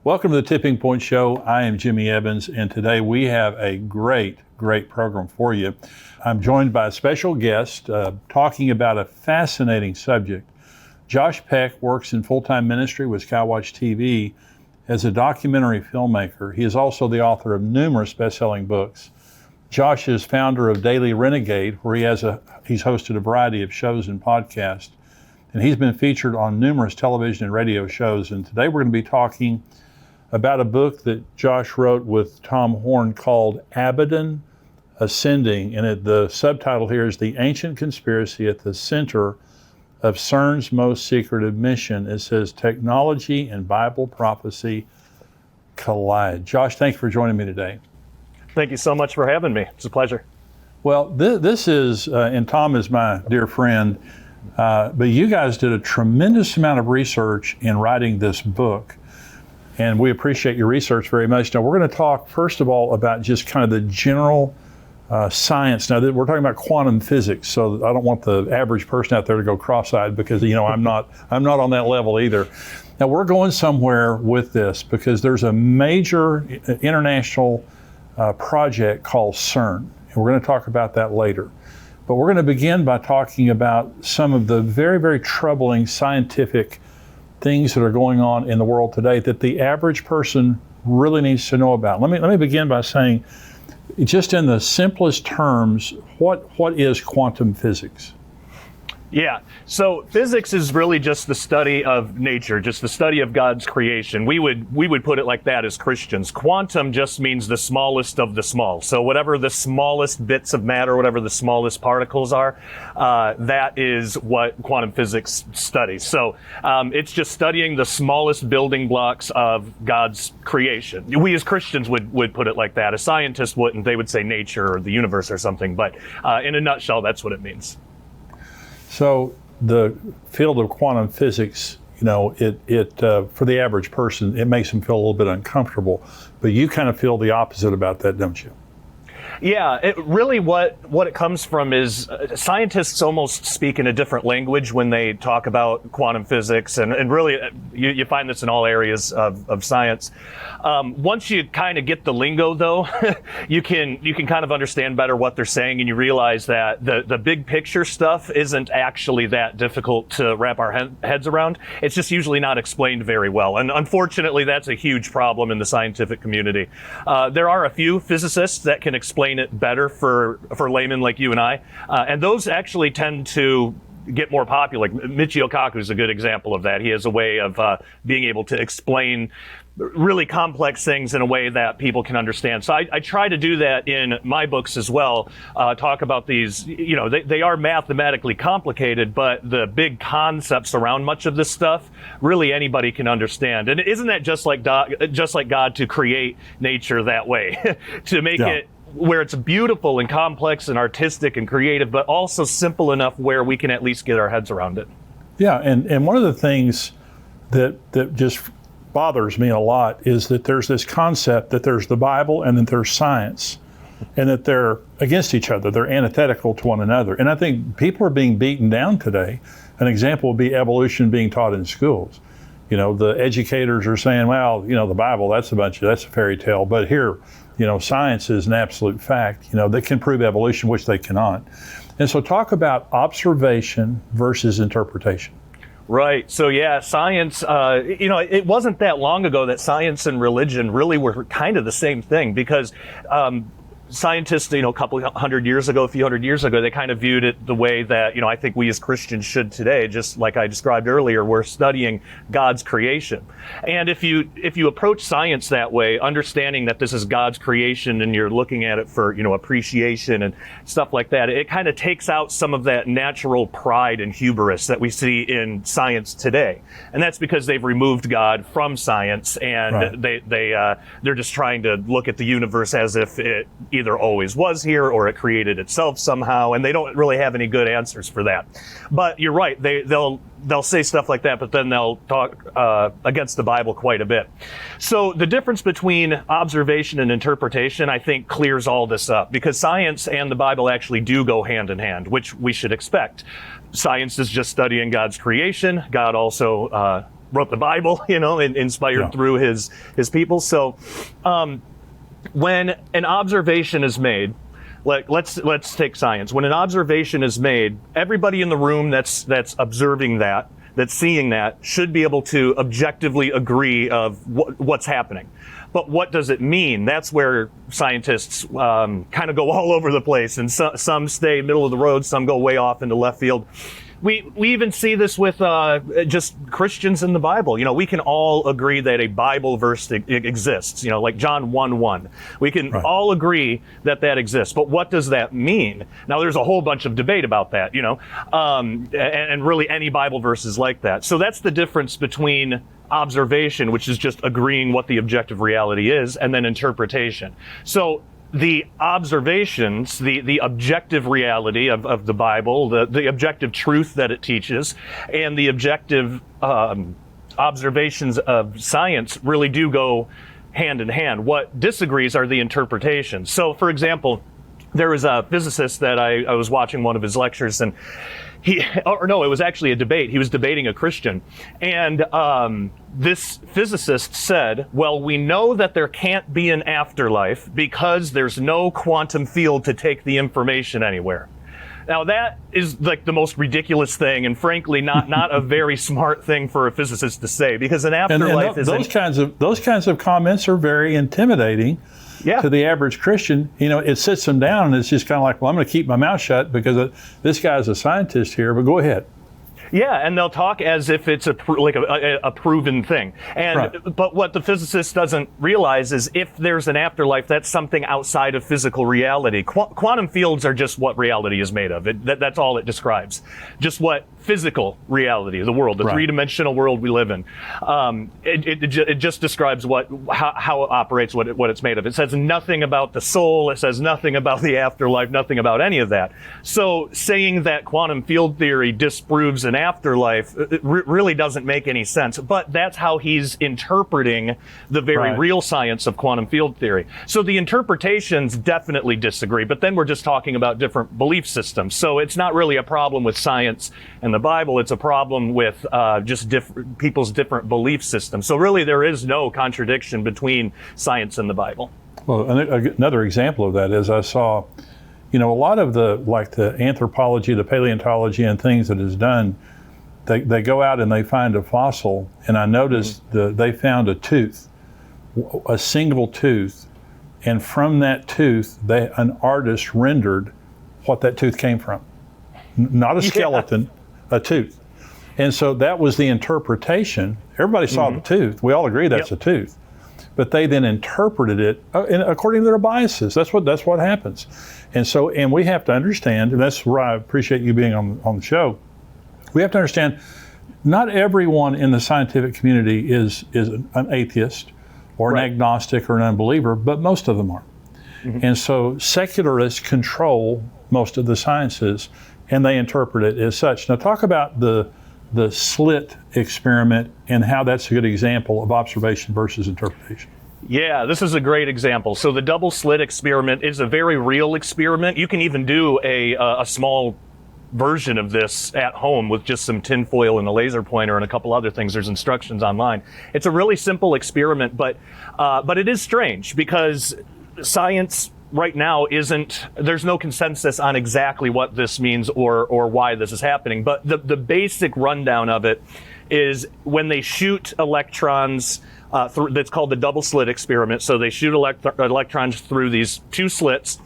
Welcome to the Tipping Point Show. I am Jimmy Evans, and today we have a great program for you. I'm joined by a special guest talking about a fascinating subject. Josh Peck works in full-time ministry with Skywatch TV as a documentary filmmaker. He is also the author of numerous best-selling books. Josh is founder of Daily Renegade, where he's hosted a variety of shows and podcasts, and he's been featured on numerous television and radio shows. And today we're going to be talking about a book that Josh wrote with Tom Horn called Abaddon Ascending, and the subtitle here is The Ancient Conspiracy at the Center of CERN's Most Secretive Mission. It says Technology and Bible Prophecy Collide. Josh, thanks for joining me today. Thank you so much for having me. It's a pleasure. Well, this is, and Tom is my dear friend, but you guys did a tremendous amount of research in writing this book. And we appreciate your research very much. Now, we're going to talk, first of all, about just kind of the general science. Now, we're talking about quantum physics, so I don't want the average person out there to go cross-eyed because, I'm not on that level either. Now, we're going somewhere with this because there's a major international project called CERN. And we're going to talk about that later. But we're going to begin by talking about some of the very, very troubling scientific things that are going on in the world today that the average person really needs to know about. Let me begin by saying, just in the simplest terms, what is quantum physics? Yeah, so physics is really just the study of nature, just the study of God's creation. We would put it like that as Christians. Quantum just means the smallest of the small. So whatever the smallest bits of matter, whatever the smallest particles are, that is what quantum physics studies. So it's just studying the smallest building blocks of God's creation. We as Christians would put it like that. A scientist wouldn't. They would say nature or the universe or something. But in a nutshell, that's what it means. So the field of quantum physics, it for the average person, it makes them feel a little bit uncomfortable. But you kind of feel the opposite about that, don't you? Yeah, really what it comes from is scientists almost speak in a different language when they talk about quantum physics, and really you find this in all areas of science. Once you kind of get the lingo, though, you can kind of understand better what they're saying, and you realize that the big picture stuff isn't actually that difficult to wrap our heads around. It's just usually not explained very well, and unfortunately that's a huge problem in the scientific community. There are a few physicists that can explain it better for laymen like you and I, and those actually tend to get more popular. Like Michio Kaku is a good example of that. He has a way of being able to explain really complex things in a way that people can understand. So I try to do that in my books as well. Talk about these, they are mathematically complicated, but the big concepts around much of this stuff, really anybody can understand. And isn't that just like God to create nature that way, to make it where it's beautiful and complex and artistic and creative, but also simple enough where we can at least get our heads around it. Yeah, and one of the things that just bothers me a lot is that there's this concept that there's the Bible and that there's science, and that they're against each other. They're antithetical to one another. And I think people are being beaten down today. An example would be evolution being taught in schools. The educators are saying, well, the Bible, that's a fairy tale. But here, science is an absolute fact. They can prove evolution, which they cannot. And so talk about observation versus interpretation. Right. So yeah, science, it wasn't that long ago that science and religion really were kind of the same thing, because scientists, a few hundred years ago, they kind of viewed it the way that, I think we as Christians should today. Just like I described earlier, we're studying God's creation. And if you approach science that way, understanding that this is God's creation and you're looking at it for, appreciation and stuff like that, it kind of takes out some of that natural pride and hubris that we see in science today. And that's because they've removed God from science, and right. They're just trying to look at the universe as if it either always was here or it created itself somehow, and they don't really have any good answers for that. But you're right, they'll say stuff like that, but then they'll talk against the Bible quite a bit. So the difference between observation and interpretation, I think, clears all this up, because science and the Bible actually do go hand in hand, which we should expect. Science is just studying God's creation. God also wrote the Bible, and inspired through his people. So when an observation is made, like let's take science. When an observation is made, everybody in the room that's observing that's seeing that, should be able to objectively agree of what's happening. But what does it mean? That's where scientists kind of go all over the place, and some stay middle of the road, some go way off into left field. We even see this with just Christians in the Bible. We can all agree that a Bible verse exists, like John 1:1. We can all agree that exists. But what does that mean? Now, there's a whole bunch of debate about that, and really any Bible verse is like that. So that's the difference between observation, which is just agreeing what the objective reality is, and then interpretation. So the observations, the objective reality of the Bible, the objective truth that it teaches, and the objective observations of science really do go hand in hand. What disagrees are the interpretations. So, for example, there was a physicist that I was watching one of his lectures, and it was actually a debate. He was debating a Christian. And this physicist said, well, we know that there can't be an afterlife because there's no quantum field to take the information anywhere. Now, that is like the most ridiculous thing, and frankly, not a very smart thing for a physicist to say, because an afterlife is... Those kinds of comments are very intimidating. Yeah. To the average Christian. It sits them down, and it's just kind of like, well, I'm going to keep my mouth shut because this guy's a scientist here, but go ahead. Yeah, and they'll talk as if it's a proven thing. But what the physicist doesn't realize is if there's an afterlife, that's something outside of physical reality. Quantum fields are just what reality is made of. That's all it describes. Just what physical reality, the world, the three-dimensional world we live in. It just describes how it operates, what it's made of. It says nothing about the soul. It says nothing about the afterlife, nothing about any of that. So saying that quantum field theory disproves an afterlife really doesn't make any sense. But that's how he's interpreting the very real science of quantum field theory. So the interpretations definitely disagree, but then we're just talking about different belief systems. So it's not really a problem with science and the Bible. It's a problem with just people's different belief systems. So really there is no contradiction between science and the Bible. Well, another example of that is I saw, a lot of the anthropology, the paleontology and things that is done, they go out and they find a fossil, and I noticed they found a tooth, a single tooth, and from that tooth, an artist rendered what that tooth came from. Not a skeleton, a tooth. And so that was the interpretation. Everybody saw the tooth. We all agree that's a tooth. But they then interpreted it according to their biases. That's what happens. And we have to understand, and that's where I appreciate you being on the show. We have to understand, not everyone in the scientific community is an atheist or an agnostic or an unbeliever, but most of them are. And so secularists control most of the sciences, and they interpret it as such. Now, talk about the slit experiment and how that's a good example of observation versus interpretation. Yeah, this is a great example. So the double slit experiment is a very real experiment. You can even do a small version of this at home with just some tinfoil and a laser pointer and a couple other things. There's instructions online. It's a really simple experiment, but it is strange because science right now there's no consensus on exactly what this means or why this is happening. But the basic rundown of it is when they shoot electrons that's called the double slit experiment. So they shoot electrons through these two slits.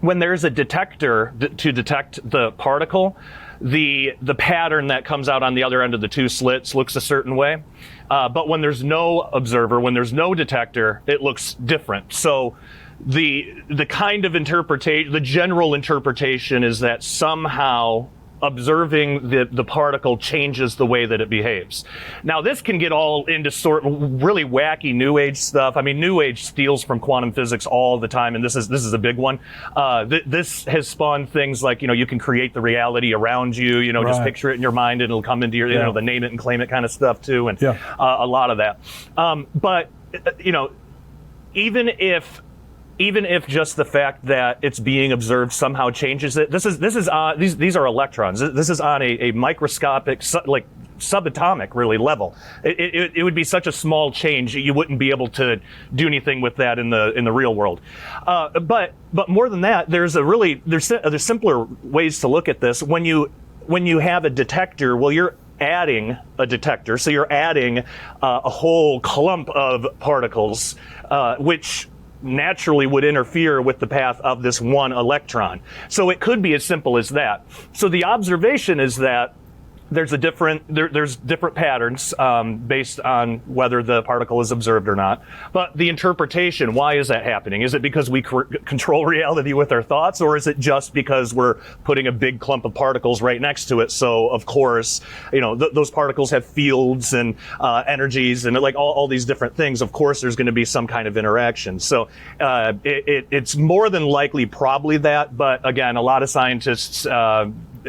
When there's a detector to detect the particle, the pattern that comes out on the other end of the two slits looks a certain way. But when there's no observer, when there's no detector, it looks different. So the kind of interpretation, the general interpretation is that somehow observing the particle changes the way that it behaves. Now, this can get all into sort of really wacky New Age stuff. I mean, New Age steals from quantum physics all the time, and this is a big one. This has spawned things like, you can create the reality around you, just picture it in your mind and it'll come into your, the name it and claim it kind of stuff too, and a lot of that. But even if just the fact that it's being observed somehow changes it, these are electrons. This is on a microscopic, subatomic, really, level. It would be such a small change, you wouldn't be able to do anything with that in the real world. But more than that, there's simpler ways to look at this. When you have a detector, well, you're adding a detector, so you're adding a whole clump of particles, which naturally would interfere with the path of this one electron. So it could be as simple as that. So the observation is that there's different patterns based on whether the particle is observed or not. But the interpretation, why is that happening? Is it because we control reality with our thoughts, or is it just because we're putting a big clump of particles right next to it? So of course, those particles have fields and energies and like all these different things. Of course, there's going to be some kind of interaction. So it's more than likely probably that. But again, a lot of scientists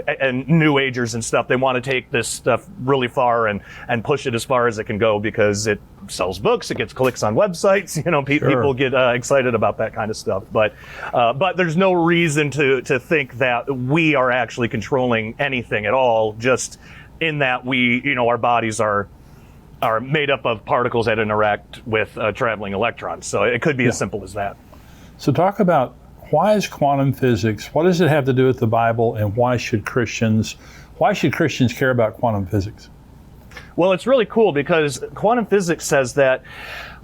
and New Agers and stuff, they want to take this stuff really far and push it as far as it can go because it sells books, it gets clicks on websites, people get excited about that kind of stuff. But there's no reason to think that we are actually controlling anything at all, just in that our bodies are made up of particles that interact with traveling electrons. So it could be as simple as that. So talk about, why is quantum physics, what does it have to do with the Bible, and why should Christians care about quantum physics? Well, it's really cool because quantum physics says that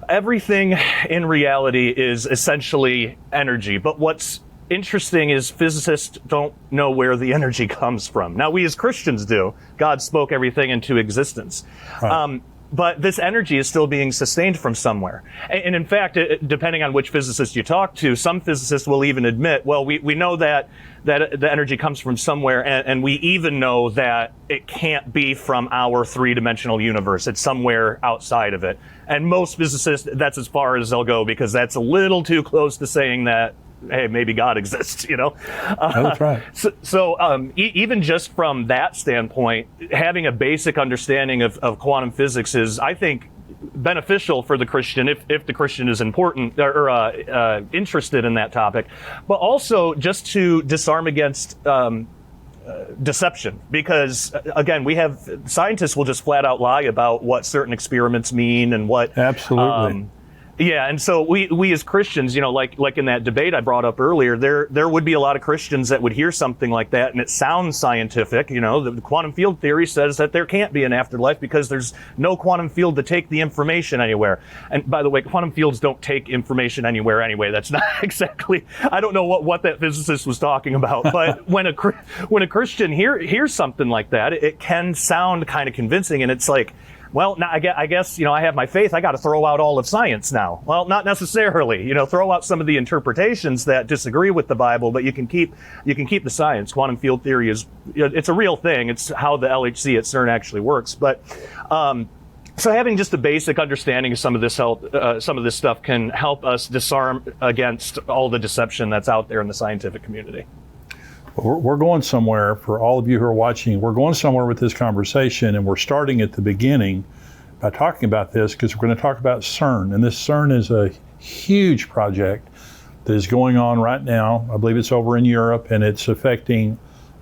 everything in reality is essentially energy. But what's interesting is physicists don't know where the energy comes from. Now, we as Christians do. God spoke everything into existence. Right. But this energy is still being sustained from somewhere. And in fact, depending on which physicist you talk to, some physicists will even admit, well, we know that the energy comes from somewhere, and we even know that it can't be from our three-dimensional universe. It's somewhere outside of it. And most physicists, that's as far as they'll go, because that's a little too close to saying that, hey, maybe God exists, That's right. So even just from that standpoint, having a basic understanding of quantum physics is, I think, beneficial for the Christian if the Christian is important or interested in that topic, but also just to disarm against deception, because again, scientists will just flat out lie about what certain experiments mean and what. Absolutely. Yeah, and so we as Christians, like in that debate I brought up earlier, there would be a lot of Christians that would hear something like that, and it sounds scientific. The quantum field theory says that there can't be an afterlife because there's no quantum field to take the information anywhere. And by the way, quantum fields don't take information anywhere anyway. That's not exactly. I don't know what that physicist was talking about. But when a Christian hears something like that, it can sound kind of convincing, and it's like, well, now I guess, I have my faith. I got to throw out all of science now. Well, not necessarily. Throw out some of the interpretations that disagree with the Bible, but you can keep the science. Quantum field theory it's a real thing. It's how the LHC at CERN actually works. But so having just a basic understanding of some of this stuff can help us disarm against all the deception that's out there in the scientific community. We're going somewhere. For all of you who are watching, we're going somewhere with this conversation, and we're starting at the beginning by talking about this because we're going to talk about CERN. And this CERN is a huge project that is going on right now. I believe it's over in Europe, and it's affecting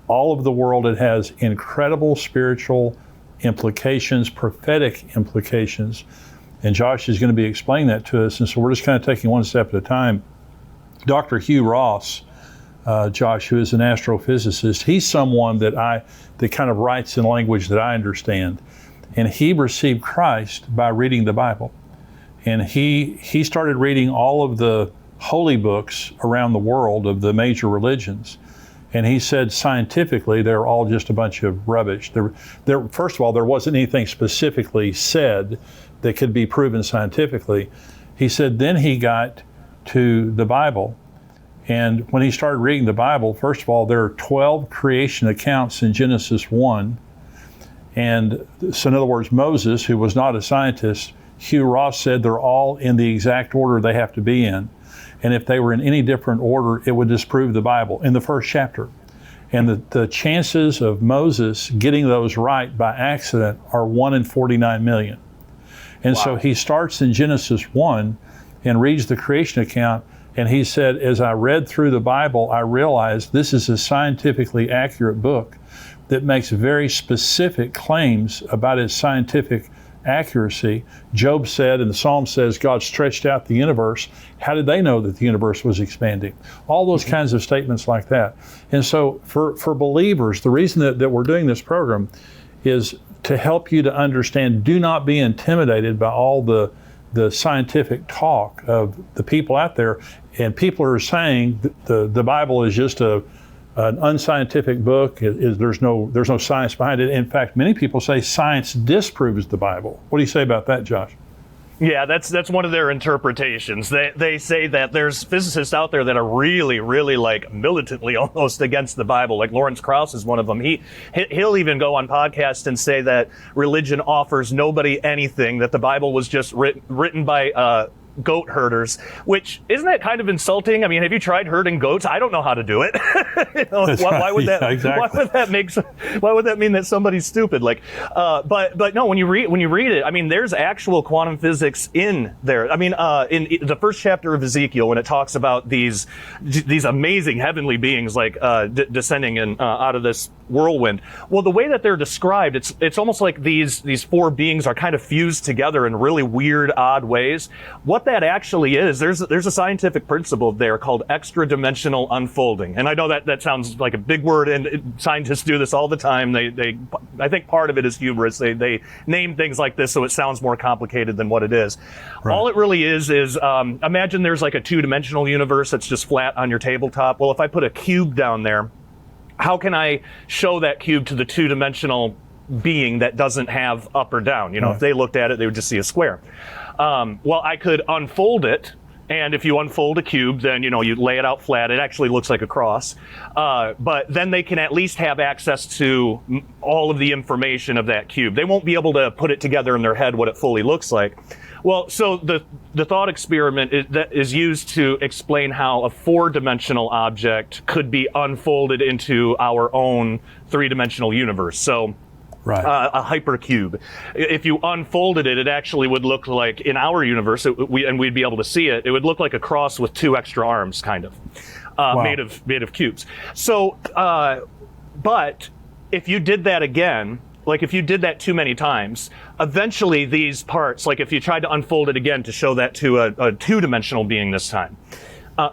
all of the world. It has incredible spiritual implications, prophetic implications, and Josh is going to be explaining that to us. And so we're just kind of taking one step at a time. Dr. Hugh Ross, Josh, who is an astrophysicist, he's someone that kind of writes in language that I understand. And he received Christ by reading the Bible. And he started reading all of the holy books around the world of the major religions. And he said scientifically, they're all just a bunch of rubbish. First of all, there wasn't anything specifically said that could be proven scientifically. He said then he got to the Bible. And when he started reading the Bible, first of all, there are 12 creation accounts in Genesis 1. And so in other words, Moses, who was not a scientist, Hugh Ross said they're all in the exact order they have to be in. And if they were in any different order, it would disprove the Bible in the first chapter. And the chances of Moses getting those right by accident are 1 in 49 million. And wow. So he starts in Genesis 1 and reads the creation account, And he said, as I read through the Bible, I realized this is a scientifically accurate book that makes very specific claims about its scientific accuracy. Job said, and the Psalm says, God stretched out the universe. How did they know that the universe was expanding? All those kinds of statements like that. And so for believers, the reason that we're doing this program is to help you to understand, do not be intimidated by all the scientific talk of the people out there. And people are saying that the Bible is just an unscientific book. There's no science behind it. In fact, many people say science disproves the Bible. What do you say about that, Josh? Yeah, that's one of their interpretations. They say that there's physicists out there that are really, really like militantly almost against the Bible. Like Lawrence Krauss is one of them. He'll even go on podcasts and say that religion offers nobody anything, that the Bible was just written by goat herders, which isn't that kind of insulting? I mean, have you tried herding goats? I don't know how to do it. Why would that? Yeah, exactly. Why would that mean that somebody's stupid? Like, but no. When you read it, I mean, there's actual quantum physics in there. I mean, in the first chapter of Ezekiel, when it talks about these amazing heavenly beings like descending out of this whirlwind. Well, the way that they're described, it's almost like these four beings are kind of fused together in really weird, odd ways. What that actually is, there's a scientific principle there called extra-dimensional unfolding. And I know that sounds like a big word, and scientists do this all the time. I think part of it is humorous. They name things like this so it sounds more complicated than what it is. Right. All it really is imagine there's like a two-dimensional universe that's just flat on your tabletop. Well, if I put a cube down there, how can I show that cube to the two-dimensional being that doesn't have up or down? You know, If they looked at it, they would just see a square. Well, I could unfold it, and if you unfold a cube, then, you lay it out flat. It actually looks like a cross. But then they can at least have access to all of the information of that cube. They won't be able to put it together in their head what it fully looks like. Well, so the thought experiment is used to explain how a four-dimensional object could be unfolded into our own three-dimensional universe. So, right. A hypercube. If you unfolded it, it actually would look like, in our universe, and we'd be able to see it, it would look like a cross with two extra arms, kind of, wow. made of cubes. So, but if you did that again, like if you did that too many times, eventually these parts, like if you tried to unfold it again to show that to a two-dimensional being this time,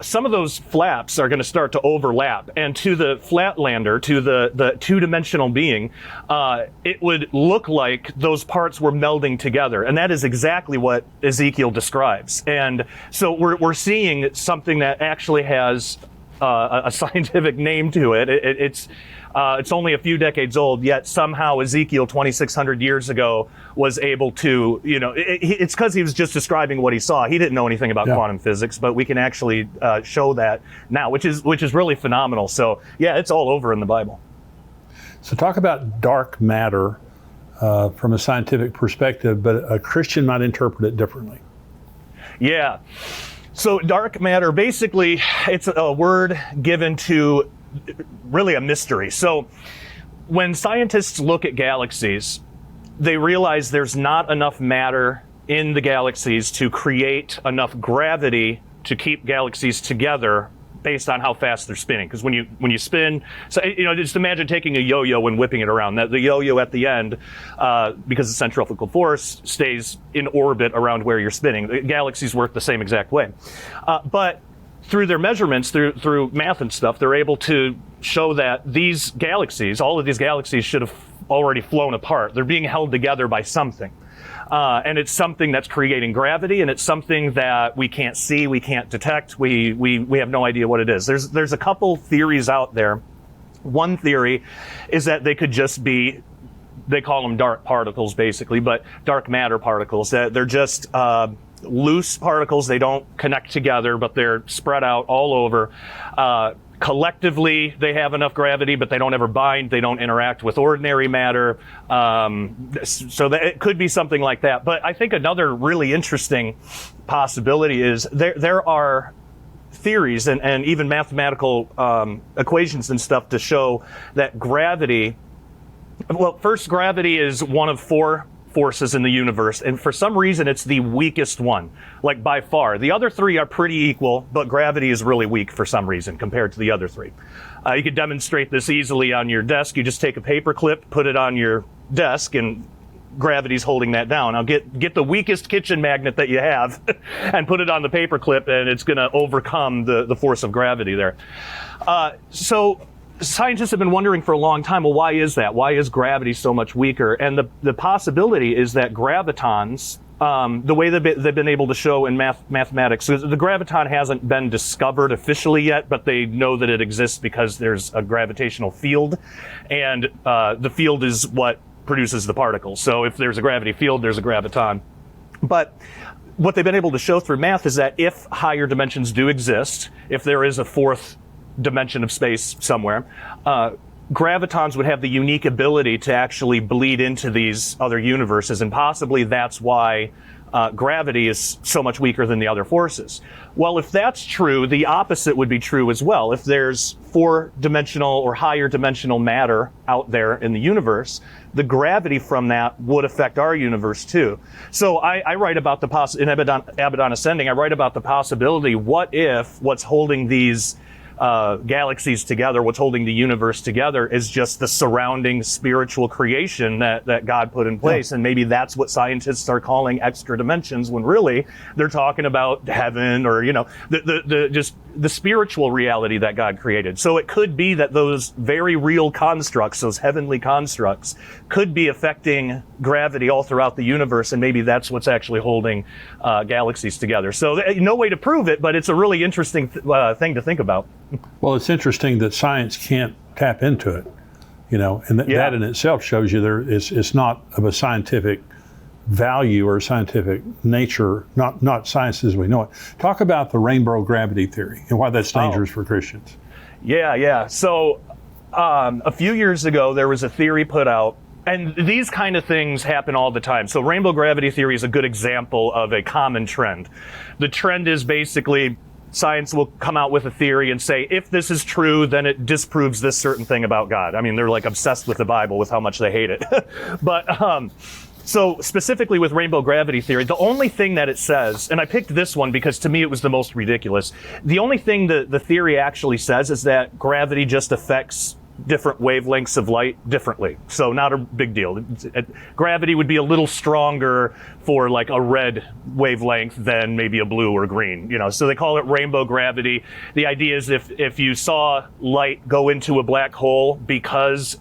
some of those flaps are going to start to overlap, and to the flatlander, to the two-dimensional being, it would look like those parts were melding together, and that is exactly what Ezekiel describes. And so we're seeing something that actually has a scientific name to it. It's only a few decades old, yet somehow Ezekiel 2,600 years ago was able to, it's because he was just describing what he saw. He didn't know anything about quantum physics, but we can actually show that now, which is really phenomenal. So, yeah, it's all over in the Bible. So talk about dark matter from a scientific perspective, but a Christian might interpret it differently. Yeah. So dark matter, basically, it's a word given to really a mystery. So when scientists look at galaxies, they realize there's not enough matter in the galaxies to create enough gravity to keep galaxies together based on how fast they're spinning. Because when you spin, so just imagine taking a yo-yo and whipping it around. The yo-yo at the end, because the centrifugal force stays in orbit around where you're spinning. The galaxies work the same exact way. But through their measurements, through math and stuff, they're able to show that these galaxies, all of these galaxies, should have already flown apart. They're being held together by something. And it's something that's creating gravity, and it's something that we can't see, we can't detect, we have no idea what it is. There's a couple theories out there. One theory is that they could just be, they call them dark particles basically, but dark matter particles. They're just loose particles. They don't connect together, but they're spread out all over. Collectively, they have enough gravity, but they don't ever bind. They don't interact with ordinary matter. So that it could be something like that. But I think another really interesting possibility is there are theories and even mathematical equations and stuff to show that gravity, well, first, gravity is one of four forces in the universe, and for some reason it's the weakest one, like by far. The other three are pretty equal, but gravity is really weak for some reason compared to the other three. You could demonstrate this easily on your desk. You just take a paper clip, put it on your desk, and gravity's holding that down. Now get the weakest kitchen magnet that you have and put it on the paper clip, and it's going to overcome the force of gravity there. So scientists have been wondering for a long time, well, why is that? Why is gravity so much weaker? And the possibility is that gravitons, the way they've been able to show in mathematics, so the graviton hasn't been discovered officially yet, but they know that it exists because there's a gravitational field, and the field is what produces the particles. So if there's a gravity field, there's a graviton. But what they've been able to show through math is that if higher dimensions do exist, if there is a fourth dimension of space somewhere, gravitons would have the unique ability to actually bleed into these other universes, and possibly that's why gravity is so much weaker than the other forces. Well, if that's true, the opposite would be true as well. If there's four-dimensional or higher dimensional matter out there in the universe, the gravity from that would affect our universe too. So I write about the in Abaddon Ascending, I write about the possibility, what if what's holding these galaxies together, what's holding the universe together, is just the surrounding spiritual creation that God put in place. Yeah. And maybe that's what scientists are calling extra dimensions, when really they're talking about heaven, or, the spiritual reality that God created. So it could be that those very real constructs, those heavenly constructs, could be affecting gravity all throughout the universe, and maybe that's what's actually holding galaxies together. So no way to prove it, but it's a really interesting thing to think about. Well, it's interesting that science can't tap into it, and that in itself shows you it's not of a scientific value or scientific nature, not science as we know it. Talk about the rainbow gravity theory and why that's dangerous for Christians. Yeah. So a few years ago, there was a theory put out, and these kind of things happen all the time. So rainbow gravity theory is a good example of a common trend. The trend is basically science will come out with a theory and say, if this is true, then it disproves this certain thing about God. I mean, they're like obsessed with the Bible with how much they hate it. But so specifically with rainbow gravity theory, the only thing that it says, and I picked this one because to me it was the most ridiculous, the only thing the theory actually says is that gravity just affects different wavelengths of light differently. So not a big deal. Gravity would be a little stronger for like a red wavelength than maybe a blue or green, so they call it rainbow gravity. The idea is if you saw light go into a black hole, because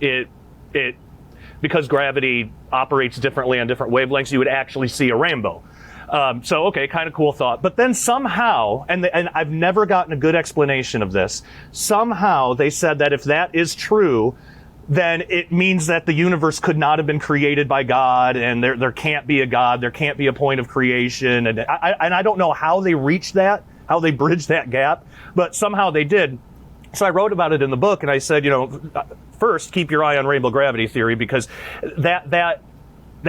because gravity operates differently on different wavelengths, you would actually see a rainbow. So, okay, kind of cool thought. But then somehow, and I've never gotten a good explanation of this, somehow they said that if that is true, then it means that the universe could not have been created by God, and there can't be a God, there can't be a point of creation. And I don't know how they reached that, how they bridged that gap, but somehow they did. So I wrote about it in the book, and I said, first, keep your eye on rainbow gravity theory, because that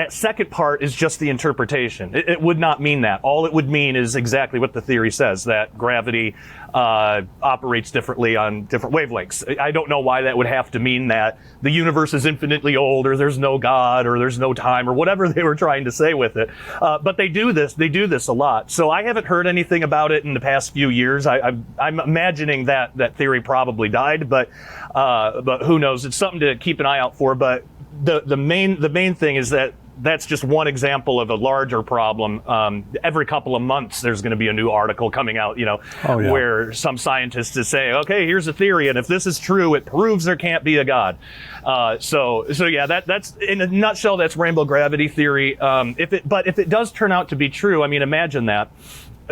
second part is just the interpretation. It would not mean that. All it would mean is exactly what the theory says, that gravity operates differently on different wavelengths. I don't know why that would have to mean that the universe is infinitely old, or there's no God, or there's no time, or whatever they were trying to say with it. But they do this a lot. So I haven't heard anything about it in the past few years. I'm imagining that theory probably died, but who knows? It's something to keep an eye out for. But the main thing is that that's just one example of a larger problem. Every couple of months, there's going to be a new article coming out, where some scientists is saying, okay, here's a theory, and if this is true, it proves there can't be a God. So yeah, that's in a nutshell, that's rainbow gravity theory. If it does turn out to be true, I mean, imagine that.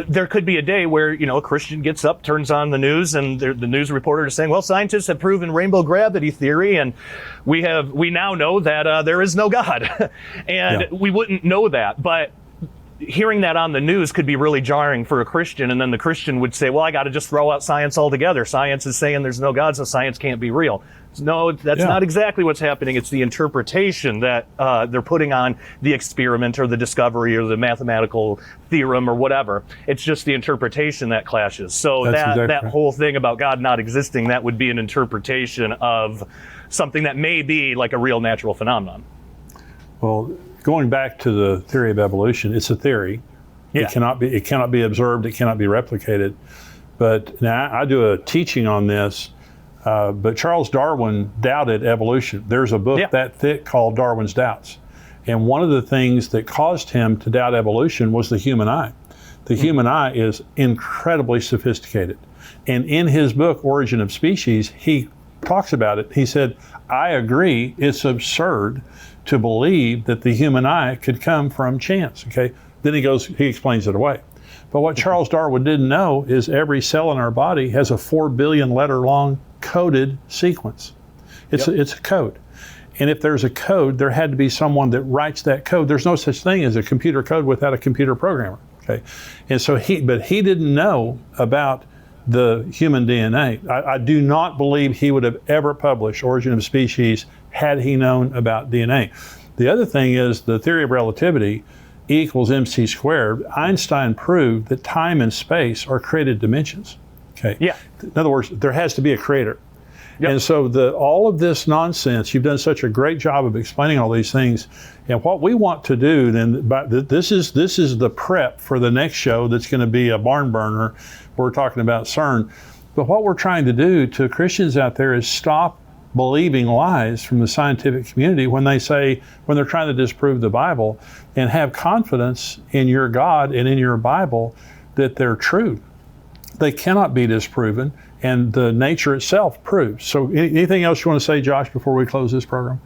There could be a day where, a Christian gets up, turns on the news, and the news reporter is saying, well, scientists have proven rainbow gravity theory, and we now know that there is no God. And we wouldn't know that. But hearing that on the news could be really jarring for a Christian, and then the Christian would say, well, I got to just throw out science altogether. Science is saying there's no God, so science can't be real. No, that's not exactly what's happening. It's the interpretation that they're putting on the experiment or the discovery or the mathematical theorem or whatever. It's just the interpretation that clashes. So that whole thing about God not existing, that would be an interpretation of something that may be like a real natural phenomenon. Well, going back to the theory of evolution, it's a theory. Yeah. It cannot be observed. It cannot be replicated. But now I do a teaching on this. But Charles Darwin doubted evolution. There's a book that thick called Darwin's Doubts. And one of the things that caused him to doubt evolution was the human eye. The human eye is incredibly sophisticated. And in his book, Origin of Species, he talks about it. He said, I agree, it's absurd to believe that the human eye could come from chance, okay? Then he explains it away. But what Charles Darwin didn't know is every cell in our body has a 4 billion letter long coded sequence. It's a code. And if there's a code, there had to be someone that writes that code. There's no such thing as a computer code without a computer programmer, okay? And so he didn't know about the human DNA. I do not believe he would have ever published Origin of Species had he known about DNA. The other thing is the theory of relativity, E equals mc squared. Einstein proved that time and space are created dimensions. Okay. Yeah. In other words, there has to be a creator. Yep. And so all of this nonsense, you've done such a great job of explaining all these things. And what we want to do, then, this is the prep for the next show that's going to be a barn burner. We're talking about CERN. But what we're trying to do to Christians out there is stop believing lies from the scientific community when they're trying to disprove the Bible, and have confidence in your God and in your Bible that they're true. They cannot be disproven, and the nature itself proves. So anything else you want to say, Josh, before we close this program?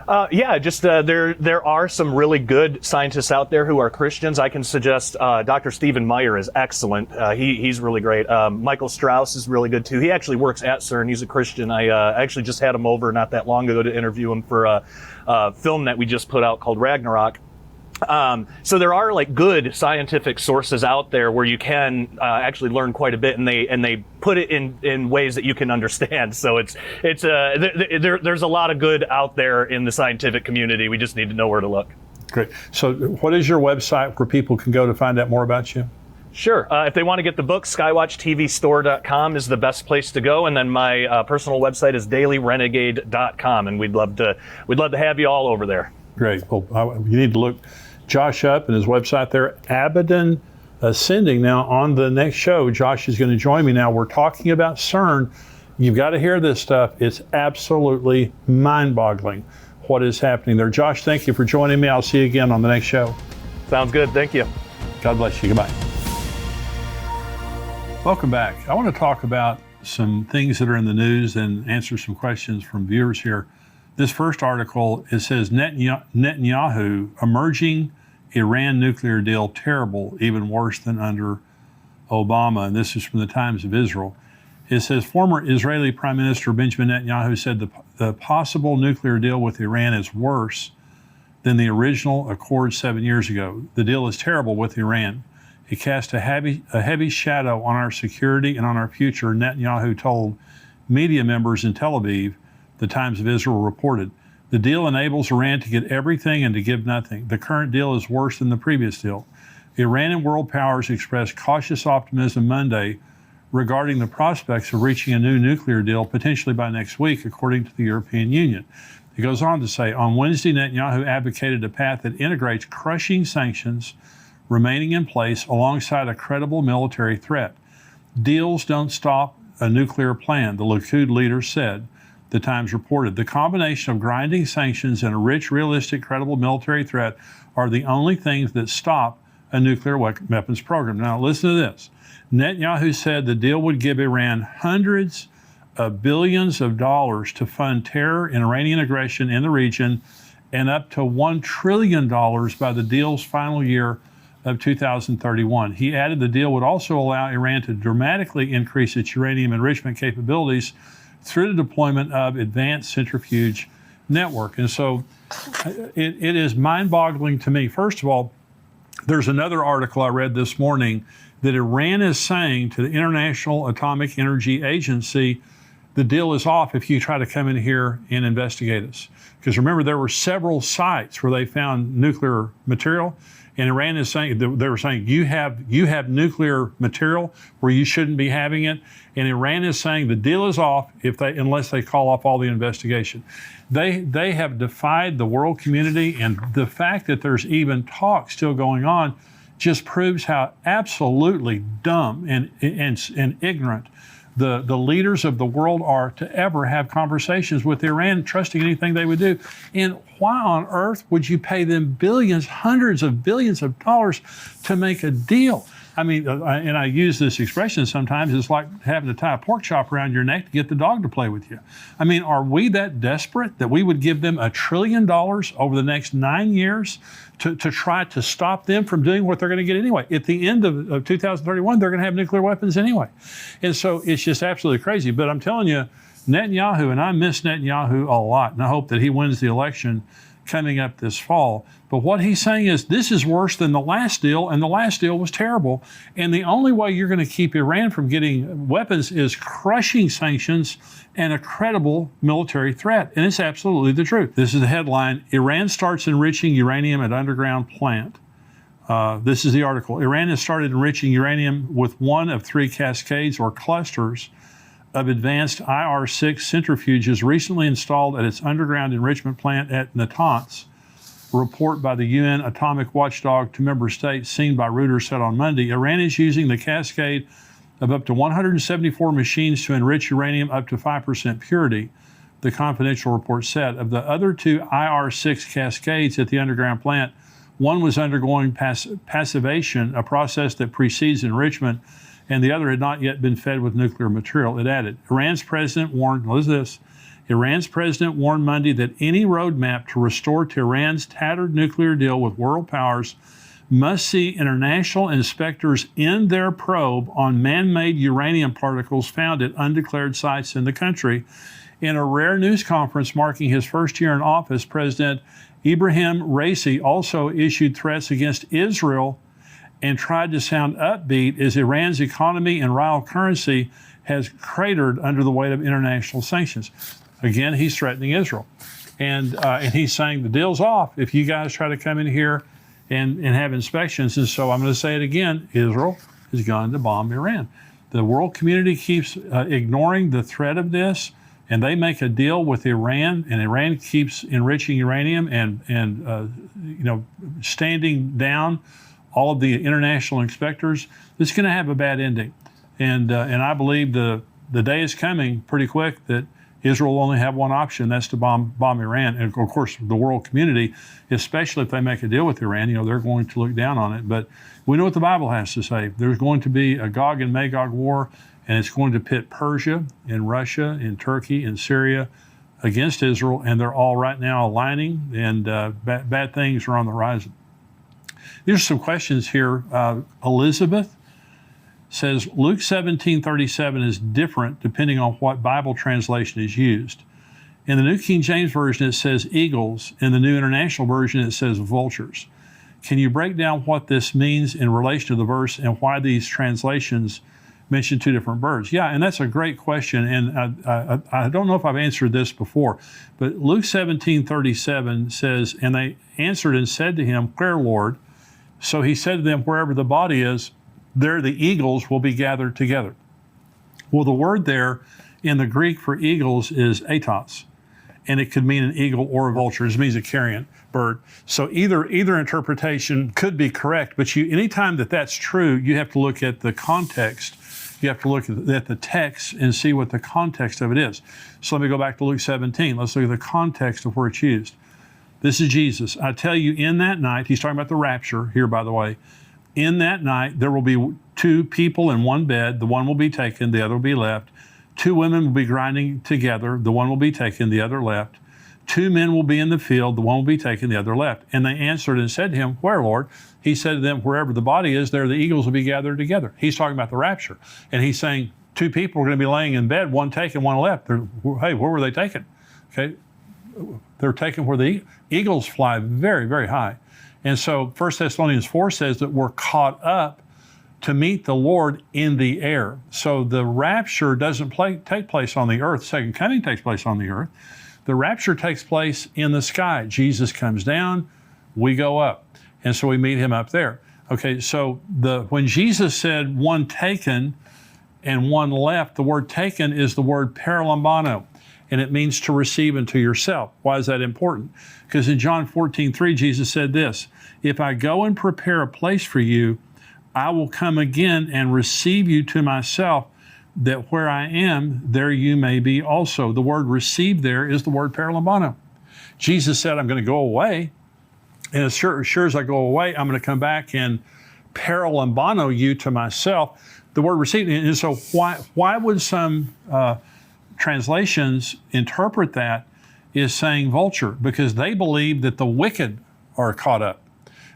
There are some really good scientists out there who are Christians. I can suggest Dr. Stephen Meyer is excellent. He's really great. Michael Strauss is really good too. He actually works at CERN. He's a Christian. I actually just had him over not that long ago to interview him for a film that we just put out called Ragnarok. So there are like good scientific sources out there where you can actually learn quite a bit, and they put it in ways that you can understand. So there's a lot of good out there in the scientific community. We just need to know where to look. Great. So what is your website where people can go to find out more about you? Sure. If they want to get the book, skywatchtvstore.com is the best place to go, and then my personal website is dailyrenegade.com, and we'd love to have you all over there. Great. Well, you need to look Josh up and his website there, Abaddon Ascending. Now, on the next show, Josh is going to join me. Now, we're talking about CERN. You've got to hear this stuff. It's absolutely mind-boggling what is happening there. Josh, thank you for joining me. I'll see you again on the next show. Sounds good. Thank you. God bless you. Goodbye. Welcome back. I want to talk about some things that are in the news and answer some questions from viewers here. This first article, it says Netanyahu, emerging Iran nuclear deal terrible, even worse than under Obama. And this is from the Times of Israel. It says former Israeli Prime Minister Benjamin Netanyahu said the possible nuclear deal with Iran is worse than the original accord 7 years ago. The deal is terrible with Iran. It casts a heavy shadow on our security and on our future, Netanyahu told media members in Tel Aviv, the Times of Israel reported. The deal enables Iran to get everything and to give nothing. The current deal is worse than the previous deal. Iran and world powers expressed cautious optimism Monday regarding the prospects of reaching a new nuclear deal potentially by next week, according to the European Union. It goes on to say, on Wednesday, Netanyahu advocated a path that integrates crushing sanctions remaining in place alongside a credible military threat. Deals don't stop a nuclear plan, the Likud leader said. The Times reported, the combination of grinding sanctions and a rich, realistic, credible military threat are the only things that stop a nuclear weapons program. Now, listen to this. Netanyahu said the deal would give Iran hundreds of billions of dollars to fund terror and Iranian aggression in the region, and up to $1 trillion by the deal's final year of 2031. He added the deal would also allow Iran to dramatically increase its uranium enrichment capabilities through the deployment of advanced centrifuge network. And so it is mind-boggling to me. First of all, there's another article I read this morning that Iran is saying to the International Atomic Energy Agency the deal is off if you try to come in here and investigate us. Because remember, there were several sites where they found nuclear material, and Iran is saying, they were saying, you have nuclear material where you shouldn't be having it, and Iran is saying the deal is off unless they call off all the investigation. They have defied the world community, and the fact that there's even talk still going on just proves how absolutely dumb and ignorant the leaders of the world are to ever have conversations with Iran, trusting anything they would do. And why on earth would you pay them billions, hundreds of billions of dollars to make a deal? I mean, and I use this expression sometimes, it's like having to tie a pork chop around your neck to get the dog to play with you. I mean, are we that desperate that we would give them $1 trillion over the next 9 years to try to stop them from doing what they're going to get anyway? At the end of 2031, they're going to have nuclear weapons anyway. And so it's just absolutely crazy. But I'm telling you, Netanyahu, and I miss Netanyahu a lot, and I hope that he wins the election coming up this fall. But what he's saying is this is worse than the last deal, and the last deal was terrible. And the only way you're going to keep Iran from getting weapons is crushing sanctions and a credible military threat. And it's absolutely the truth. This is the headline: Iran starts enriching uranium at underground plant. This is the article. Iran has started enriching uranium with one of 3 cascades or clusters of advanced IR-6 centrifuges recently installed at its underground enrichment plant at Natanz. A report by the UN atomic watchdog to member states seen by Reuters said on Monday, Iran is using the cascade of up to 174 machines to enrich uranium up to 5% purity, the confidential report said. Of the other 2 IR-6 cascades at the underground plant, one was undergoing passivation, a process that precedes enrichment, and the other had not yet been fed with nuclear material. It added, Iran's president warned Monday that any roadmap to restore Tehran's tattered nuclear deal with world powers must see international inspectors end their probe on man-made uranium particles found at undeclared sites in the country. In a rare news conference marking his first year in office, President Ibrahim Raisi also issued threats against Israel and tried to sound upbeat as Iran's economy and rial currency has cratered under the weight of international sanctions. Again, he's threatening Israel. And he's saying the deal's off if you guys try to come in here and have inspections. And so I'm going to say it again, Israel is going to bomb Iran. The world community keeps ignoring the threat of this, and they make a deal with Iran, and Iran keeps enriching uranium and standing down all of the international inspectors. It's going to have a bad ending. And I believe the day is coming pretty quick that Israel will only have one option, that's to bomb Iran. And of course, the world community, especially if they make a deal with Iran, they're going to look down on it. But we know what the Bible has to say. There's going to be a Gog and Magog war, and it's going to pit Persia and Russia and Turkey and Syria against Israel, and they're all right now aligning, and bad things are on the horizon. These are some questions here. Elizabeth says Luke 17:37 is different depending on what Bible translation is used. In the New King James Version, it says eagles. In the New International Version, it says vultures. Can you break down what this means in relation to the verse and why these translations mention 2 different birds? Yeah, and that's a great question, and I don't know if I've answered this before, but Luke 17:37 says, and they answered and said to him, Where, Lord? So he said to them, Wherever the body is, there the eagles will be gathered together. Well, the word there in the Greek for eagles is atos, and it could mean an eagle or a vulture. It means a carrion bird. So either interpretation could be correct, but anytime that's true, you have to look at the context. You have to look at the text and see what the context of it is. So let me go back to Luke 17. Let's look at the context of where it's used. This is Jesus. I tell you, in that night, he's talking about the rapture here, by the way. In that night, there will be 2 people in one bed. The one will be taken, the other will be left. 2 women will be grinding together. The one will be taken, the other left. 2 men will be in the field. The one will be taken, the other left. And they answered and said to him, Where, Lord? He said to them, Wherever the body is, there the eagles will be gathered together. He's talking about the rapture. And he's saying 2 people are going to be laying in bed, one taken, one left. Hey, where were they taken? Okay. They're taken where the eagles fly very, very high. And so 1 Thessalonians 4 says that we're caught up to meet the Lord in the air. So the rapture doesn't take place on the earth. Second coming takes place on the earth. The rapture takes place in the sky. Jesus comes down, we go up. And so we meet him up there. Okay, so when Jesus said one taken and one left, the word taken is the word paralambano, and it means to receive unto yourself. Why is that important? Because in John 14:3, Jesus said this, if I go and prepare a place for you, I will come again and receive you to myself, that where I am, there you may be also. The word receive there is the word paralambano. Jesus said, I'm going to go away, and as sure as I go away, I'm going to come back and paralambano you to myself. The word receive, and so why would some translations interpret that as saying vulture? Because they believe that the wicked are caught up.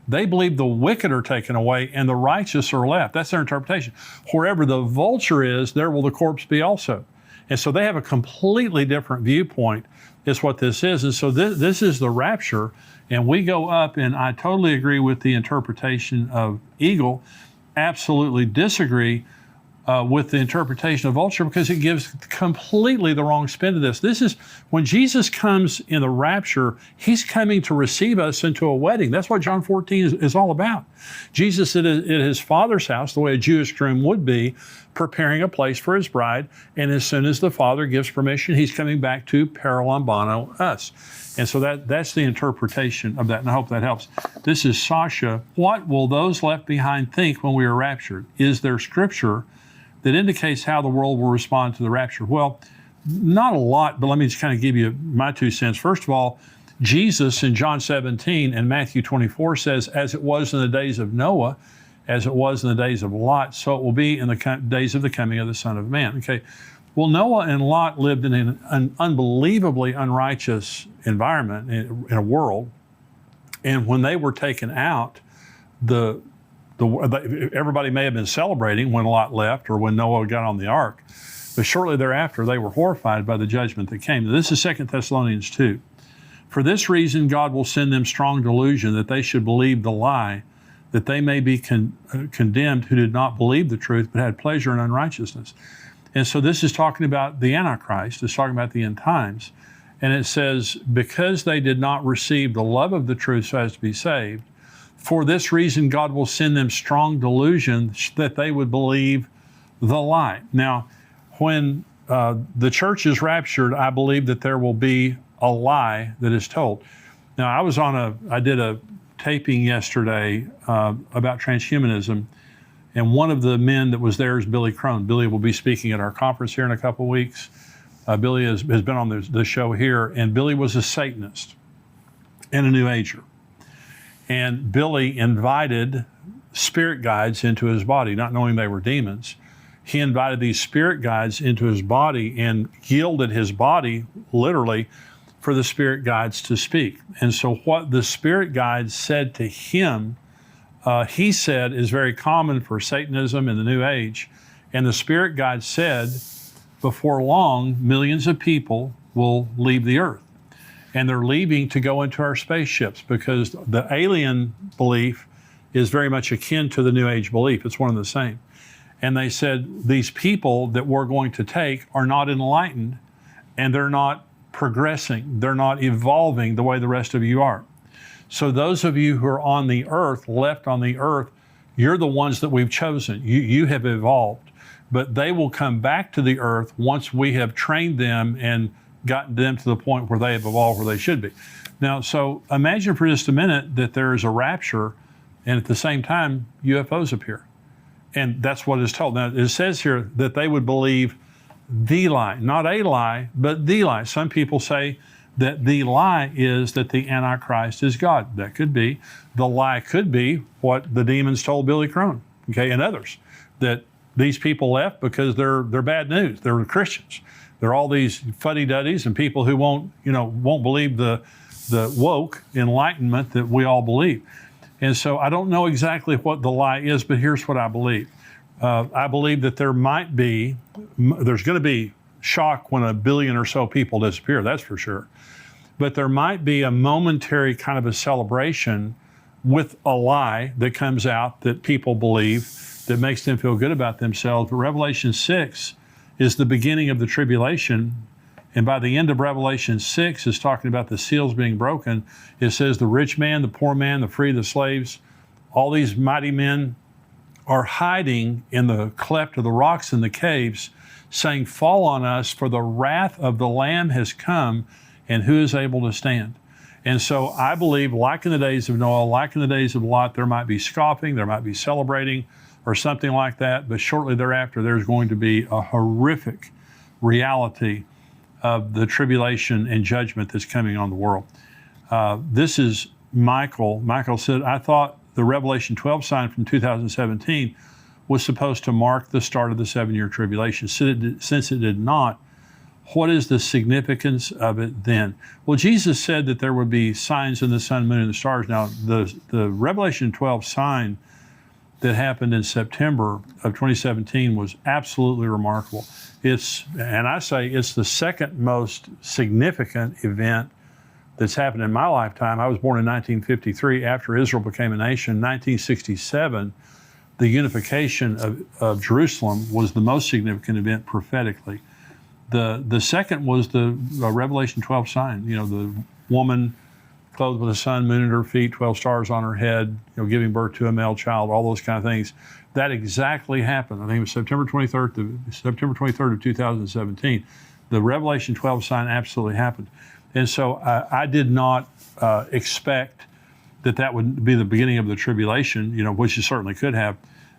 They believe the wicked are taken away and the righteous are left. That's their interpretation. Wherever the vulture is, there will the corpse be also. And so they have a completely different viewpoint is what this is. And so this is the rapture, and we go up, and I totally agree with the interpretation of eagle, absolutely disagree with the interpretation of vulture, because it gives completely the wrong spin to this. This is when Jesus comes in the rapture, he's coming to receive us into a wedding. That's what John 14 is all about. Jesus at his Father's house, the way a Jewish groom would be, preparing a place for his bride, and as soon as the Father gives permission, he's coming back to paralambano us. And so that's the interpretation of that, and I hope that helps. This is Sasha. What will those left behind think when we are raptured? Is there scripture that indicates how the world will respond to the rapture? Well, not a lot, but let me just kind of give you my 2 cents. First of all, Jesus in John 17 and Matthew 24 says, as it was in the days of Noah, as it was in the days of Lot, so it will be in the days of the coming of the Son of Man. Okay, well, Noah and Lot lived in an unbelievably unrighteous environment in a world, and when they were taken out, everybody may have been celebrating when Lot left or when Noah got on the ark, but shortly thereafter they were horrified by the judgment that came. This is 2 Thessalonians 2. For this reason God will send them strong delusion, that they should believe the lie, that they may be condemned who did not believe the truth but had pleasure in unrighteousness. And so this is talking about the Antichrist. It's talking about the end times. And it says, because they did not receive the love of the truth so as to be saved, for this reason, God will send them strong delusion that they would believe the lie. Now, when the church is raptured, I believe that there will be a lie that is told. Now, I did a taping yesterday about transhumanism, and one of the men that was there is Billy Crone. Billy will be speaking at our conference here in a couple of weeks. Billy has been on the show here, and Billy was a Satanist and a New Ager. And Billy invited spirit guides into his body, not knowing they were demons. He invited these spirit guides into his body and yielded his body, literally, for the spirit guides to speak. And so what the spirit guides said to him, he said is very common for Satanism in the New Age. And the spirit guides said, before long, millions of people will leave the earth. And they're leaving to go into our spaceships, because the alien belief is very much akin to the New Age belief. It's one and the same. And they said, these people that we're going to take are not enlightened, and they're not progressing. They're not evolving the way the rest of you are. So those of you who are on the earth, left on the earth, you're the ones that we've chosen. You have evolved. But they will come back to the earth once we have trained them and gotten them to the point where they have evolved where they should be. Now, so imagine for just a minute that there is a rapture, and at the same time, UFOs appear. And that's what is told. Now, it says here that they would believe the lie, not a lie, but the lie. Some people say that the lie is that the Antichrist is God. That could be. The lie could be what the demons told Billy Crone, okay, and others, that these people left because they're bad news. They're Christians. They're all these fuddy-duddies and people who won't believe the woke enlightenment that we all believe. And so I don't know exactly what the lie is, but here's what I believe. I believe that there's going to be shock when 1 billion or so people disappear, that's for sure. But there might be a momentary kind of a celebration with a lie that comes out that people believe that makes them feel good about themselves. But Revelation 6 is the beginning of the tribulation. And by the end of Revelation 6 is talking about the seals being broken. It says the rich man, the poor man, the free, the slaves, all these mighty men are hiding in the cleft of the rocks in the caves, saying, fall on us, for the wrath of the Lamb has come, and who is able to stand? And so I believe, like in the days of Noah, like in the days of Lot, there might be scoffing, there might be celebrating, or something like that, but shortly thereafter, there's going to be a horrific reality of the tribulation and judgment that's coming on the world. This is Michael. Michael said, I thought the Revelation 12 sign from 2017 was supposed to mark the start of the 7-year tribulation. Since it did not, what is the significance of it then? Well, Jesus said that there would be signs in the sun, moon, and the stars. Now, the Revelation 12 sign that happened in September of 2017 was absolutely remarkable. It's the second most significant event that's happened in my lifetime. I was born in 1953 after Israel became a nation. 1967, the unification of Jerusalem was the most significant event prophetically. The second was the Revelation 12 sign. You know, the woman clothed with the sun, moon at her feet, 12 stars on her head, giving birth to a male child, all those kind of things. That exactly happened. I think it was September 23rd of 2017. The Revelation 12 sign absolutely happened. And so I did not expect that would be the beginning of the tribulation, which it certainly could have.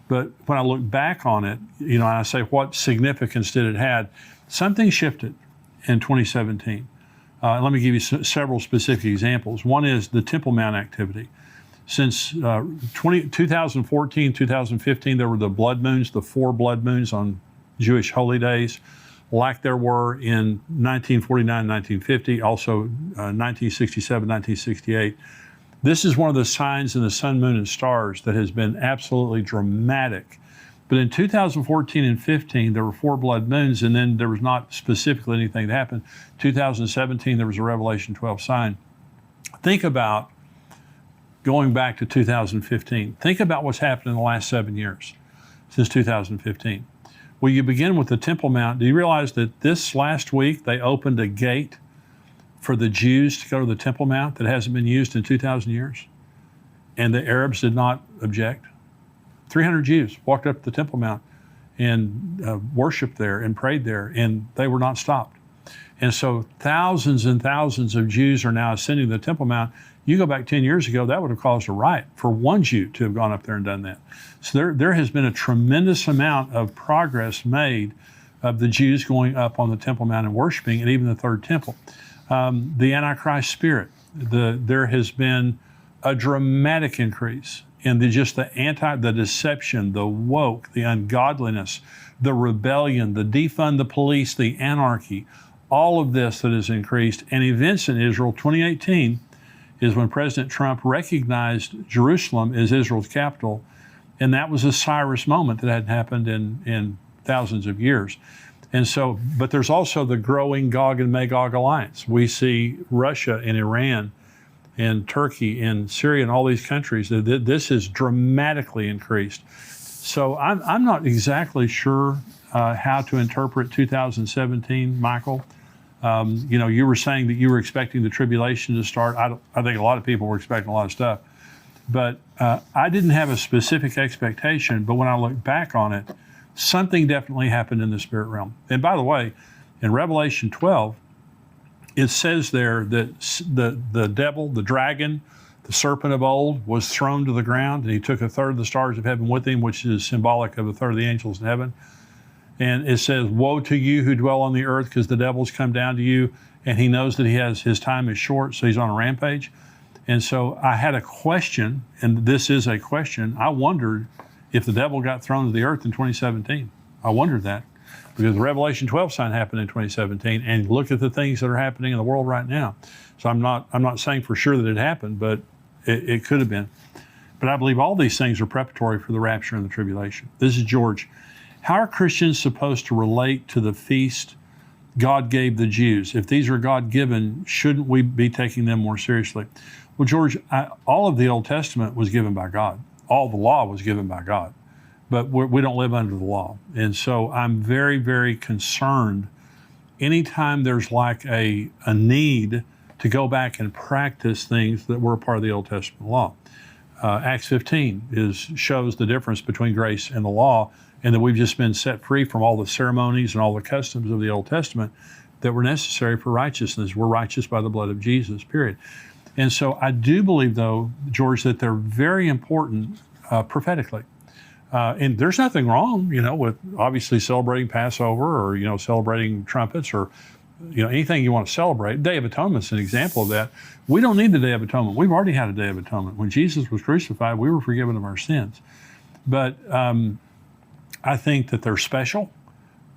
But when I look back on it, and I say, what significance did it have? Something shifted in 2017. Let me give you several specific examples. One is the Temple Mount activity. Since 2014, 2015, there were the blood moons, the 4 blood moons on Jewish holy days, like there were in 1949, 1950, also 1967, 1968. This is one of the signs in the sun, moon, and stars that has been absolutely dramatic. But in 2014 and 15, there were 4 blood moons, and then there was not specifically anything that happened. 2017, there was a Revelation 12 sign. Think about going back to 2015. Think about what's happened in the last 7 years since 2015. Well, you begin with the Temple Mount. Do you realize that this last week they opened a gate for the Jews to go to the Temple Mount that hasn't been used in 2,000 years? And the Arabs did not object. 300 Jews walked up the Temple Mount and worshiped there and prayed there, and they were not stopped. And so thousands and thousands of Jews are now ascending the Temple Mount. You go back 10 years ago, that would have caused a riot for one Jew to have gone up there and done that. So there has been a tremendous amount of progress made of the Jews going up on the Temple Mount and worshiping, and even the third temple. The Antichrist spirit, there has been a dramatic increase in the deception, the woke, the ungodliness, the rebellion, the defund the police, the anarchy, all of this that has increased. And events in Israel, 2018 is when President Trump recognized Jerusalem as Israel's capital, and that was a Cyrus moment that hadn't happened in thousands of years. And so, but there's also the growing Gog and Magog alliance. We see Russia and Iran and Turkey and Syria and all these countries. This has dramatically increased. So I'm not exactly sure how to interpret 2017, Michael. You were saying that you were expecting the tribulation to start. I think a lot of people were expecting a lot of stuff. But I didn't have a specific expectation, but when I look back on it, something definitely happened in the spirit realm. And by the way, in Revelation 12, it says there that the devil, the dragon, the serpent of old, was thrown to the ground, and he took a third of the stars of heaven with him, which is symbolic of a third of the angels in heaven. And it says, woe to you who dwell on the earth, because the devil's come down to you, and he knows that his time is short, so he's on a rampage. And so I had a question, and this is a question. I wondered if the devil got thrown to the earth in 2017. I wondered that, because the Revelation 12 sign happened in 2017, and look at the things that are happening in the world right now. So I'm not saying for sure that it happened, but it could have been. But I believe all these things are preparatory for the rapture and the tribulation. This is George. How are Christians supposed to relate to the feast God gave the Jews? If these are God-given, shouldn't we be taking them more seriously? Well, George, all of the Old Testament was given by God. All the law was given by God. but we don't live under the law. And so I'm very, very concerned anytime there's like a need to go back and practice things that were a part of the Old Testament law. Acts 15 shows the difference between grace and the law, and that we've just been set free from all the ceremonies and all the customs of the Old Testament that were necessary for righteousness. We're righteous by the blood of Jesus, period. And so I do believe, though, George, that they're very important prophetically. And there's nothing wrong, with obviously celebrating Passover or, celebrating trumpets or, anything you want to celebrate. Day of Atonement's an example of that. We don't need the Day of Atonement. We've already had a Day of Atonement. When Jesus was crucified, we were forgiven of our sins. But I think that they're special.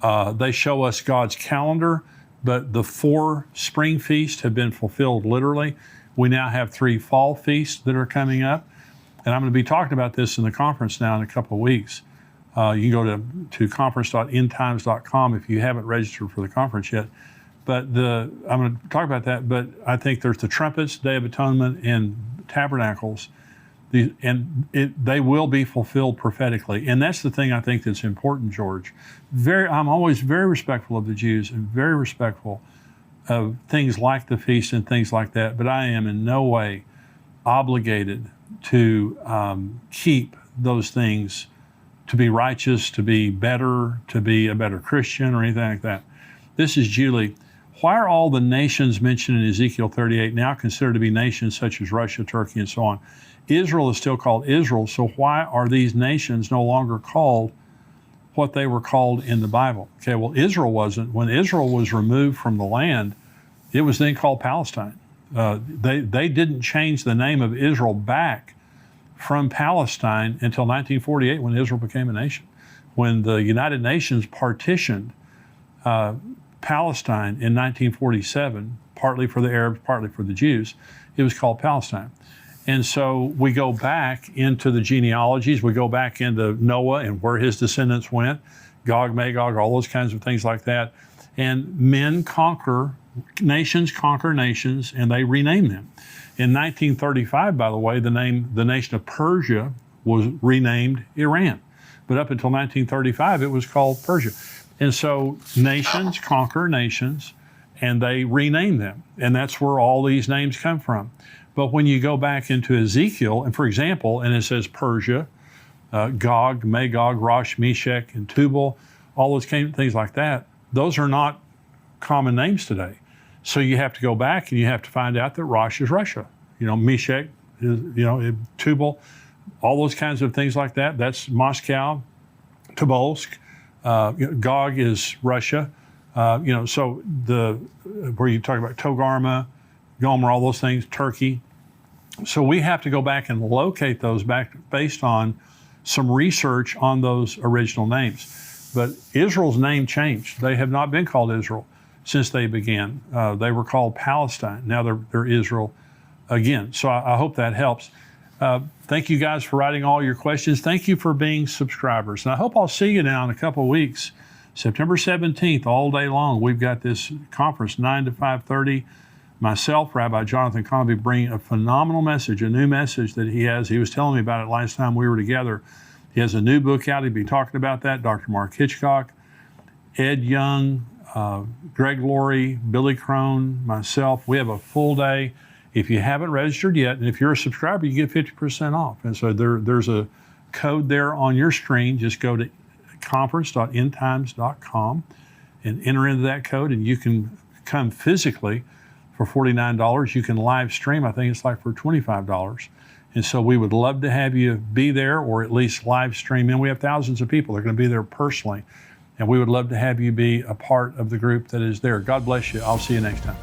They show us God's calendar, but the 4 spring feasts have been fulfilled literally. We now have 3 fall feasts that are coming up. And I'm going to be talking about this in the conference now in a couple of weeks. You can go to conference.endtimes.com if you haven't registered for the conference yet. But I'm going to talk about that. But I think there's the trumpets, Day of Atonement, and tabernacles. They will be fulfilled prophetically. And that's the thing I think that's important, George. I'm always very respectful of the Jews and very respectful of things like the feast and things like that. But I am in no way obligated to keep those things, to be righteous, to be better, to be a better Christian or anything like that. This is Julie. Why are all the nations mentioned in Ezekiel 38 now considered to be nations such as Russia, Turkey, and so on? Israel is still called Israel, so why are these nations no longer called what they were called in the Bible? Okay, well, Israel wasn't. When Israel was removed from the land, it was then called Palestine. They didn't change the name of Israel back from Palestine until 1948 when Israel became a nation. When the United Nations partitioned Palestine in 1947, partly for the Arabs, partly for the Jews, it was called Palestine. And so we go back into the genealogies, we go back into Noah and where his descendants went, Gog, Magog, all those kinds of things like that. And nations conquer nations, and they rename them. In 1935, by the way, the nation of Persia was renamed Iran. But up until 1935, it was called Persia. And so nations conquer nations, and they rename them. And that's where all these names come from. But when you go back into Ezekiel, and for example, and it says Persia, Gog, Magog, Rosh, Meshech, and Tubal, all those things like that, those are not common names today. So you have to go back and you have to find out that Rosh is Russia. Meshech is, Tubal, all those kinds of things like that. That's Moscow, Tobolsk. Gog is Russia. So where you talk about Togarmah, Gomer, all those things, Turkey. So we have to go back and locate those back based on some research on those original names. But Israel's name changed. They have not been called Israel since they began. They were called Palestine. Now they're Israel again. So I hope that helps. Thank you guys for writing all your questions. Thank you for being subscribers. And I hope I'll see you now in a couple of weeks. September 17th, all day long, we've got this conference, 9 to 5:30. Myself, Rabbi Jonathan Cahn, will be bringing a phenomenal message, a new message that he has. He was telling me about it last time we were together. He has a new book out. He'll be talking about that. Dr. Mark Hitchcock, Ed Young, Greg Laurie, Billy Crone, myself. We have a full day. If you haven't registered yet, and if you're a subscriber, you get 50% off. And so there's a code there on your screen. Just go to conference.endtimes.com and enter into that code, and you can come physically for $49. You can live stream, I think it's like for $25. And so we would love to have you be there or at least live stream in. We have thousands of people that are going to be there personally. And we would love to have you be a part of the group that is there. God bless you. I'll see you next time.